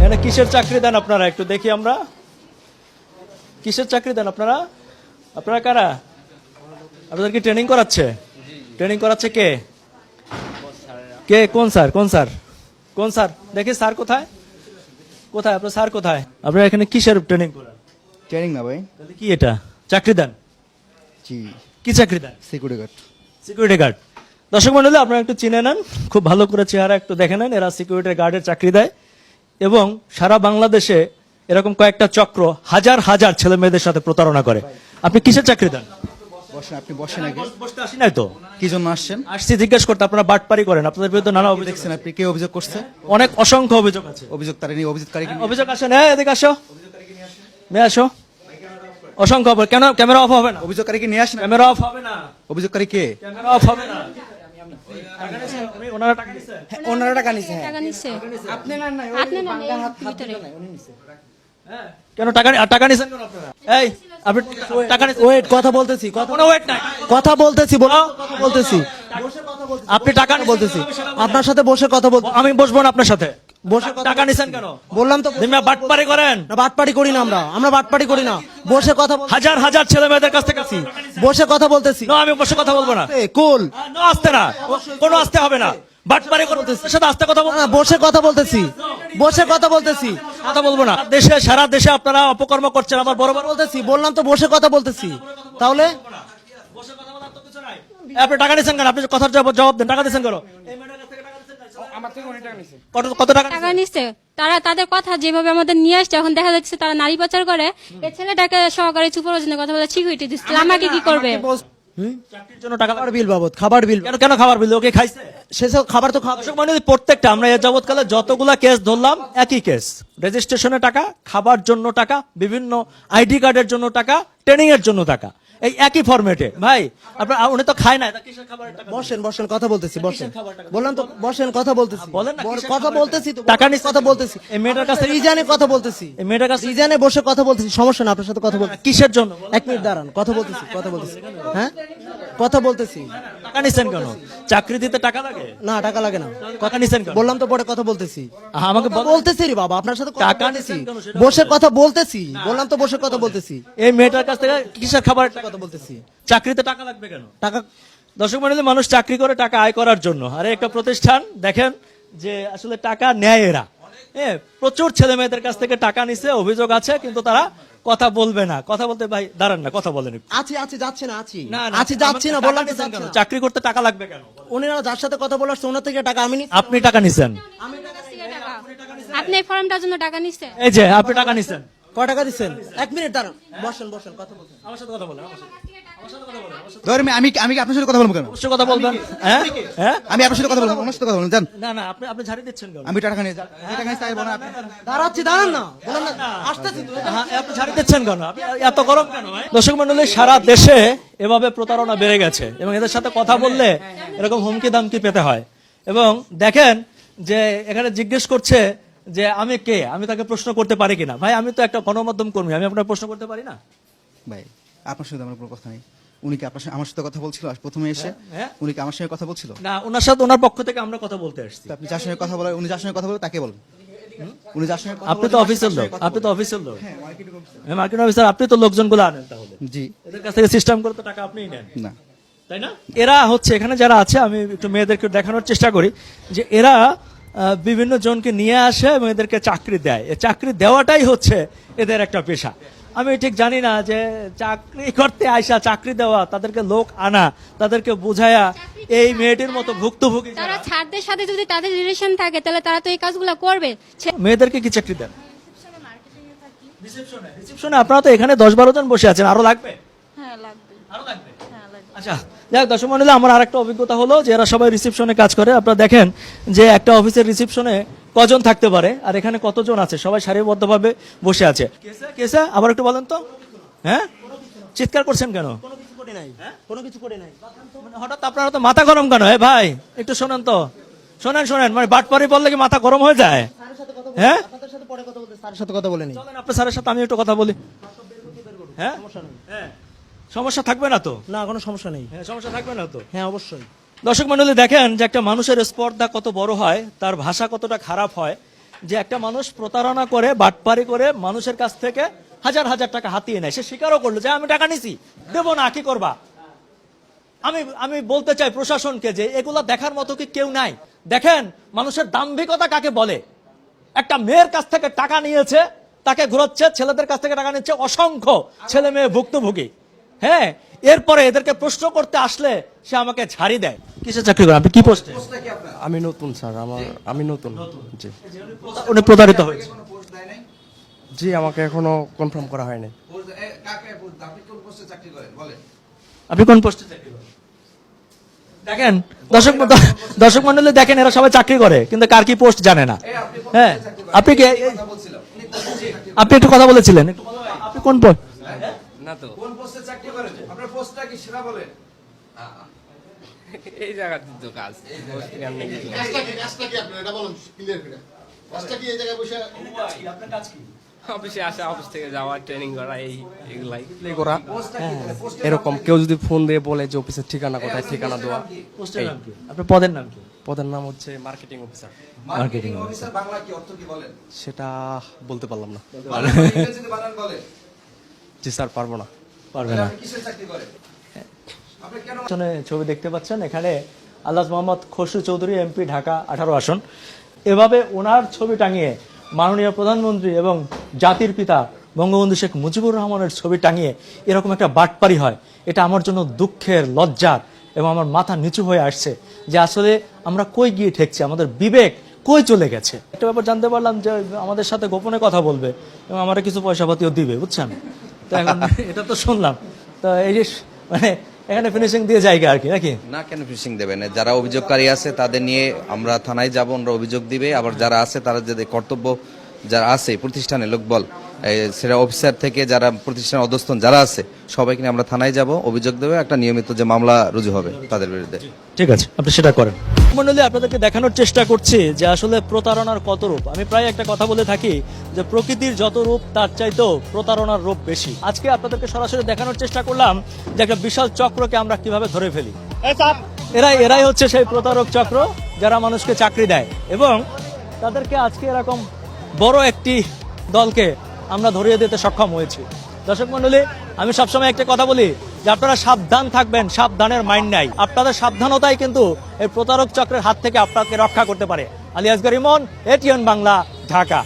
এখানে কিসের চাকরি দেন আপনারা একটু দেখি আমরা। কিসের চাকরি দেন আপনারা? আপনারা কারা? আপনাদের কি ট্রেনিং করাচ্ছে? ট্রেনিং করাচ্ছে কে? কে? কোন স্যার? কোন স্যার? কোন স্যার? দেখি স্যার কোথায়? কোথায় আপনার স্যার কোথায়? আপনারা এখানে কিসের ট্রেনিং করেন? ট্রেনিং না ভাই। তাহলে কি এটা? চাকরি দেন? জি, কি চাকরি দেন? Security guard. Security guard. দর্শক মন্ডলী, আপনারা একটু চিনে নেন, খুব ভালো করে চেহারা একটু দেখে নেন। এরা সিকিউরিটি গার্ডের চাকরি দেয় এবং সারা বাংলাদেশে এরকম কয়েকটা চক্র হাজার হাজার ছেলে মেয়েদের সাথে প্রতারণা করে। আপনি কিসের চাকরি দেন? বসেন, আপনি বসেন আগে। বসতে আসি নাই তো, কি জন্য আসছেন? আসছি জিজ্ঞেস করতে। আপনারা বাটপারি করেন, আপনাদের বিরুদ্ধে নানা অভিযোগ। দেখছেন আপনি কে অভিযোগ করছে? অনেক অসংখ্য অভিযোগ আছে। অভিযোগ তার নিয়ে অভিযোগকারী অভিযোগ আসেন, হ্যাঁ এদিকে আসো, নিয়ে আসো। অসংখ্য হবে। কেন ক্যামেরা অফ হবে না? অভিযোগকারীকে নিয়ে আসেন। ক্যামেরা অফ হবে না, অভিযোগকারী কে? ক্যামেরা অফ হবে না। ওনারা টাকা দিচ্ছে? ওনারা টাকা নিছে। টাকা নিচ্ছে। আপনি না না আপনি না না, এই ভিতরে। কেন টাকা টাকা নিছেন কেন আপনারা? এই আপনি টাকা নিছেন? ওয়েট, কথা বলতেছি, কোনো ওয়েট নাই। কথা বলতেছি, কথা বলতেছি, আপনি টাকা বলতেছি। আপনার সাথে বসে কথা বলতে আমি বসবো না আপনার সাথে। বসে টাকা নিছেন কেন? বললাম তো, দিমা বাটপারি করেন। না বাটপাড়ি করি না আমরা বাটপাড়ি করি না। বসে কথা হাজার হাজার ছেলে মেয়েদের কাছ থেকে আসি। বসে কথা বলতেছি। না, আমি বসে কথা বলবো না। কুল না, আসতে না, কোনো আসতে হবে না। বাটপারি করতে সাথে আসতে কথা বলবো না, বসে কথা বলতেছি, বসে কথা বলতেছি, কথা বলবো না। দেশে সারা দেশে আপনারা অপকর্ম করছেন, আমার বড় বড়। বলতেছি, বললাম তো বসে কথা বলতেছি। তাহলে আপনি টাকা নিছেন কেন? আপনি কথার জবাব দেন। টাকা দিচ্ছেন কেন? কত টাকা? টাকা নিচ্ছে। তারা তাদের কথা যেভাবে আমাদের নিয়ে আসছে, এখন দেখা যাচ্ছে তারা নারী পাচার করে। এই ছেলেটাকে সহকারী সুপারভাইজারের কথা বলে সিকিউরিটি দিচ্ছে, আমাকে কি করবে? চাকরির জন্য টাকা খাবার বিল বাবদ, খাবার বিল। কেন? কেন খাবার বিল? ওকে খাইছে? সেসব খাবার তো খাবার। দর্শক মণ্ডলী, প্রত্যেকটা আমরা এ যাবৎকালে যতগুলা কেস ধরলাম একই কেস। রেজিস্ট্রেশনের টাকা, খাবার জন্য টাকা, বিভিন্ন আইডি কার্ডের জন্য টাকা, ট্রেনিং এর জন্য টাকা, এই একই ফরম্যাটে। ভাই আপনার উনি তো খায় না, কিসের খাবারের টাকা? বসেন, বসেন, কথা বলতেছি, বসেন। বললাম তো বসেন, কথা বলতেছি। বলেন না, কিসের কথা খাবারের বলতেছি তো, টাকা নিচ্ছে? কথা বলতেছি। এই মেয়েটার কাছে রিজানে কথা বলতেছি, এই মেয়েটার কাছে রিজানে বসে কথা বলতেছি। সমস্যা না, আপনার সাথে কথা বলতেছি। কিসের জন্য? এক মিনিট দাঁড়ান, কথা বলতেছি, কথা বলতেছি। হ্যাঁ, কথা বলতেছি। টাকা নিছেন কেন? চাকরি দিতে টাকা লাগে না, টাকা লাগে না। টাকা নিছেন কেন? বললাম তো পরে কথা বলতেছি। আমাকে কথা বলতেছি রে বাবা, আপনার সাথে কথা টাকা বলতেছি, নিছেন কেন সেটা বসে কথা বলতেছি। বললাম তো বসে কথা বলতেছি, এই মেয়েটার কাছ থেকে কিসের খাবার টাকা? কথা বলতেছি। চাকরিতে টাকা লাগবে কেন? টাকা দর্শক মণ্ডলী, মানুষ চাকরি করে টাকা আয় করার জন্য। আরে একটা প্রতিষ্ঠান দেখেন যে আসলে টাকা নেয় এরা। প্রচুর ছেলে মেয়েদের কাছ থেকে টাকা নিছে, অভিযোগ আছে, কিন্তু তারা কথা বলবে না। কথা বলতে ভাই দাঁড়ান না, কথা বলেন একটু। আছি, আছি, যাচ্ছে না, আছি, না, আছি, যাচ্ছি না। বললাম তো নিছেন যাচ্ছি কেন? না। চাকরি করতে টাকা লাগবে কেন? উনি যার সাথে কথা বলার ওনার থেকে টাকা আমি নিচ্ছি। আপনি টাকা নিছেন? আপনি এই ফর্মটার জন্য টাকা নিচ্ছে। এই যে আপনি টাকা নিছেন। কয় টাকা দিচ্ছেন? এক মিনিট দাঁড়ান, বসেন, বসেন, কথা বলছেন। আমার সাথে কথা বলেন। ধরেন আমি আমি আপনার সাথে কথা বলবো কেন? অবশ্যই কথা বলবেন। হ্যাঁ হ্যাঁ, আমি আপনার সাথে কথা বলবো, আমার সাথে কথা বলুন, জান। না না, আপনি আপনি ঝাড়ি দিচ্ছেন কেন? আমি টাকা নিয়ে যান, টাকা নিয়ে চাইবো না আপনি। দাঁড়াচ্ছি, দাঁড়ান না, বলেন না, আসতেছি তো। হ্যাঁ, আপনি ঝাড়ি দিচ্ছেন কেন? আপনি এত গরম কেন ভাই? দর্শক মণ্ডলী, সারা দেশে এভাবে প্রতারণা বেড়ে গেছে এবং এদের সাথে কথা বললে এরকম হুমকি দামকি পেতে হয়। এবং দেখেন যে এখানে জিজ্ঞেস করছে যে আমি কে, আমি তাকে প্রশ্ন করতে পারি কিনা। ভাই আমি তো একটা গণমাধ্যম কর্মী, আমি আপনার প্রশ্ন করতে পারি না? ভাই আপনার সাথে আমার কোনো কথা নেই। উনি কি আপনার সাথে আমার সাথে কথা বলছিল প্রথমে এসে? হ্যাঁ। উনি কি আমার সঙ্গে কথা বলছিল? না, ওনার সাথে ওনার পক্ষ থেকে আমরা কথা বলতে আসছি। তো আপনি যার সঙ্গে কথা বলেন, উনি যার সঙ্গে কথা বলেন তাকে বলেন। উনি যার সঙ্গে কথা আপনি বলেন, তো তার অফিসের সঙ্গে লোক, কথা আপনি তো বলেন। অফিসের লোক, হ্যাঁ, মার্কেটিং অফিসার। হ্যাঁ, মার্কেটিং অফিসার। আপনি তো লোকজনগুলো আনেন, তাহলে জি এদের কাছ থেকে সিস্টেম করে তো টাকা আপনিই নেন, না। তাই না? এরা হচ্ছে এখানে যারা আছে, আমি একটু মেয়েদেরকে দেখানোর চেষ্টা করি যে এরা বিভিন্ন জনকে নিয়ে আসে এবং এদেরকে চাকরি দেয়। এই চাকরি দেওয়াটাই হচ্ছে এদের একটা পেশা। আমি ঠিক জানি না যে চাকরি করতে আইসা চাকরি দেওয়া, তাদেরকে লোক আনা, তাদেরকে বুঝায়া এই মেয়েটির মতো ভুক্তভোগী তারা ছাড়দের সাথে যদি তাদের রিলেশন থাকে, তাহলে তারা তো এই কাজগুলো করবে। মেয়েদেরকে কি চাকরি দেন? রিসেপশনে। আপনারা তো এখানে 10-12 জন বসে আছেন, আরো লাগবে? হ্যাঁ লাগবে, আরো লাগবে। হ্যাঁ লাগবে। আচ্ছা, যাক দর্শক মণ্ডলী, আমার আরেকটা অভিজ্ঞতা হলো যে এরা সবাই রিসেপশনে কাজ করে। আপনারা দেখেন যে একটা অফিসের রিসেপশনে কজন থাকতে পারে আর এখানে কতজন আছে, সবাই সারিবদ্ধভাবে বসে আছে। কেসে আবার একটু বলেন তো। হ্যাঁ, চিৎকার করছেন কেন? কোনো কিছু করি নাই, কোনো কিছু করি নাই। মানে হঠাৎ আপনারা তো মাথা গরম কেন? ভাই একটু শোনেন তো, শোনেন। মানে বাটপারি বললে কি মাথা গরম হয়ে যায়? হ্যাঁ, আপনাদের সাথে পরে কথা বলতে, স্যারের সাথে কথা বলেনি। চলেন আপনার স্যারের সাথে আমি একটু কথা বলি। হ্যাঁ, হ্যাঁ, সমস্যা থাকবে না তো? না, কোনো সমস্যা নেই। হ্যাঁ, সমস্যা থাকবে না তো? হ্যাঁ, অবশ্যই। দর্শক মণ্ডলী, দেখেন যে একটা মানুষের স্পর্ধা কত বড় হয়, তার ভাষা কতটা খারাপ হয়। যে একটা মানুষ প্রতারণা করে বাটপারি করে মানুষের কাছ থেকে হাজার হাজার টাকা হাতিয়ে নেয়, সে স্বীকারও করলো যে আমি টাকা নিছি, দেবো না, কি করবা? আমি বলতে চাই প্রশাসনকে যে এগুলা দেখার মতো কি কেউ নাই? দেখেন মানুষের দাম্ভিকতা কাকে বলে। একটা মেয়ের কাছ থেকে টাকা নিয়েছে, তাকে ঘুরাচ্ছে, ছেলেদের কাছ থেকে টাকা নিচ্ছে, অসংখ্য ছেলে মেয়ে ভুক্তভোগী। হ্যাঁ, এরপরে এদেরকে প্রশ্ন করতে আসলে সে আমাকে ঝাড়ি দেয়। কিসে চাকরি করেন আপনি? কি পোস্টে? আমি নতুন স্যার, আমি নতুন। জি উনি প্রতারিত হয়েছে। জি, আমাকে এখনো কনফার্ম করা হয়নি। আপনি কোন পোস্টে চাকরি করেন? দেখেন দর্শক মন্ডলী, দেখেন এরা সবাই চাকরি করে কিন্তু কার কি পোস্ট জানে না। হ্যাঁ, আপনি কি আপনি একটু কথা বলেছিলেন, আপনি কোন পোস্ট? না তো, কোন পোস্টে চাকরি করেন? আপনার পোস্টটা কি সেটা বলেন? এই জায়গাতে তো কাজ অফিসে আসা, অফিস থেকে যাওয়া, ট্রেনিং করা, এইগুলাই প্লে করা। এরকম কেউ যদি ফোন দিয়ে বলে যে অফিসের ঠিকানা কোথায়, ঠিকানা দেওয়া। পোস্টের নাম কি? আপনার পদের নাম কি? পদের নাম হচ্ছে marketing officer. Marketing officer Bangla কি অর্থ কি বলেন? সেটা বলতে পারলাম না। ইংরেজিতে বানান বলেন। জি স্যার, পারবো না। পারবে না। আপনি কিসের চাকরি করেন? আপনি কেন পিছনে ছবি দেখতে পাচ্ছেন, এখানে আলহাজ মোহাম্মদ খসরু চৌধুরী এমপি, ঢাকা 18 আসন। এভাবে ওনার ছবি টাঙিয়ে মাননীয় প্রধানমন্ত্রী এবং জাতির পিতা বঙ্গবন্ধু শেখ মুজিবুর রহমানের ছবি টাঙিয়ে এরকম একটা বাটপারি হয়, এটা আমার জন্য দুঃখের, লজ্জার এবং আমার মাথা নিচু হয়ে আসছে যে আসলে আমরা কই গিয়ে ঠেকছি, আমাদের বিবেক কই চলে গেছে। একটা ব্যাপার জানতে পারলাম যে আমাদের সাথে গোপনে কথা বলবে এবং আমরা কিছু পয়সা পাতিও দিবে, বুঝছেন? তো এখন এটা তো শুনলাম, তো এই যে মানে এখানে ফিনিশিং দিয়ে জায়গা আর কি, নাকি? না, কেন ফিশিং দেবেন? যারা অভিযোগকারী আছে তাদের নিয়ে আমরা থানায় যাব, আমরা অভিযোগ দিবে। আবার যারা আছে তারা যাদের কর্তব্য, যারা আছে প্রতিষ্ঠানে লোকবল, সেটা অফিসার থেকে যারা প্রতিষ্ঠানের অধস্তন যারা আছে সবাইকে নিয়ে আমরা থানায় যাব, অভিযোগ দেবে, একটা নিয়মিত যে মামলা রুজু হবে তাদের বিরুদ্ধে। ঠিক আছে, আপনি সেটা করেন। মন্ডলী, আপনাদেরকে দেখানোর চেষ্টা করছি যে আসলে প্রতারণার কত রূপ। আমি প্রায় একটা কথা বলে থাকি যে প্রকৃতির যত রূপ তার চাইতেও প্রতারণার রূপ বেশি। আজকে আপনাদেরকে সরাসরি দেখানোর চেষ্টা করলাম যে একটা বিশাল চক্রকে আমরা কিভাবে ধরে ফেলি। এরাই হচ্ছে সেই প্রতারক চক্র যারা মানুষকে চাকরি দেয়, এবং তাদেরকে আজকে এরকম বড় একটি দলকে আমরা ধরিয়ে দিতে সক্ষম হয়েছি। দর্শক মন্ডলী, আমি সবসময় একটা কথা বলি যে আপনারা সাবধান থাকবেন, সাবধানের মাইন্ড নাই। আপনাদের সাবধানতাই কিন্তু এই প্রতারক চক্রের হাত থেকে আপনাকে রক্ষা করতে পারে। আলী আসগর ইমন, এটিএন বাংলা, ঢাকা।